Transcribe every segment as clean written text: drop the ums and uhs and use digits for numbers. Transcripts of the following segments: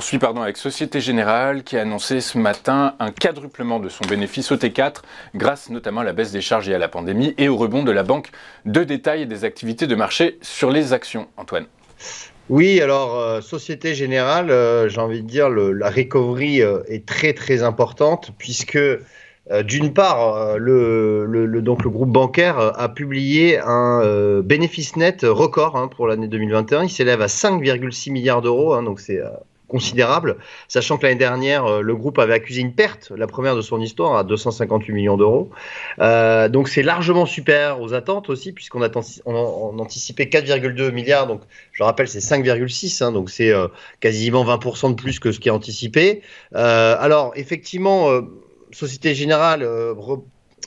poursuit avec Société Générale qui a annoncé ce matin un quadruplement de son bénéfice au T4 grâce notamment à la baisse des charges liées à la pandémie et au rebond de la banque de détail et des activités de marché sur les actions. Antoine. Oui, alors Société Générale, j'ai envie de dire la recovery est très très importante puisque d'une part donc le groupe bancaire a publié un bénéfice net record pour l'année 2021. Il s'élève à 5,6 milliards d'euros, donc c'est considérable, sachant que l'année dernière, le groupe avait accusé une perte, la première de son histoire, à 258 millions d'euros. Donc c'est largement supérieur aux attentes aussi, puisqu'on on anticipait 4,2 milliards, donc je rappelle c'est 5,6, donc c'est quasiment 20% de plus que ce qui est anticipé. Alors effectivement, Société Générale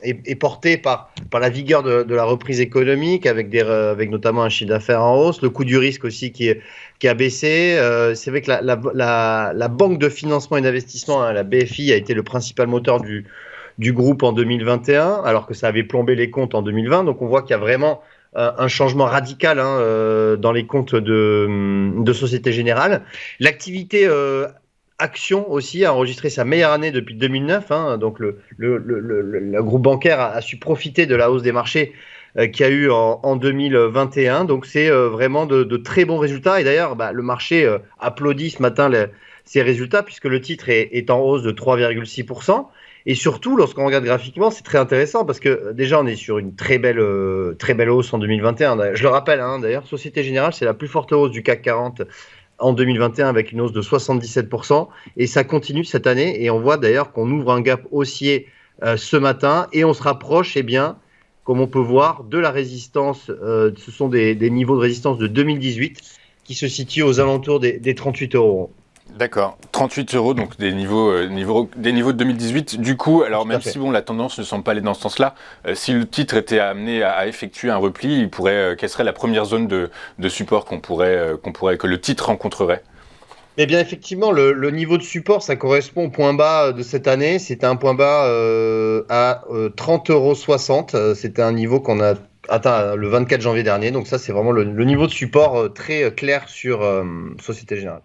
est porté par la vigueur de la reprise économique avec notamment un chiffre d'affaires en hausse, le coût du risque aussi qui a baissé. C'est vrai que la banque de financement et d'investissement, la BFI, a été le principal moteur du groupe en 2021, alors que ça avait plombé les comptes en 2020. Donc on voit qu'il y a vraiment un changement radical dans les comptes de Société Générale. L'activité Action aussi a enregistré sa meilleure année depuis 2009. Donc le groupe bancaire a su profiter de la hausse des marchés qu'il y a eu en 2021. Donc c'est vraiment de très bons résultats. Et d'ailleurs, le marché applaudit ce matin ces résultats puisque le titre est en hausse de 3,6%. Et surtout, lorsqu'on regarde graphiquement, c'est très intéressant parce que déjà, on est sur une très belle hausse en 2021. Je le rappelle, d'ailleurs, Société Générale, c'est la plus forte hausse du CAC 40 en 2021 avec une hausse de 77%, et ça continue cette année, et on voit d'ailleurs qu'on ouvre un gap haussier ce matin, et on se rapproche, comme on peut voir, de la résistance, ce sont des niveaux de résistance de 2018 qui se situent aux alentours des 38 euros. D'accord, 38 euros, donc des niveaux de 2018. Du coup, alors même si la tendance ne semble pas aller dans ce sens-là, si le titre était amené à effectuer un repli, quelle serait la première zone de support que le titre rencontrerait ? Eh bien, effectivement, le niveau de support, ça correspond au point bas de cette année. C'était un point bas à 30,60 €. C'était un niveau qu'on a atteint le 24 janvier dernier. Donc ça, c'est vraiment le niveau de support très clair sur Société Générale.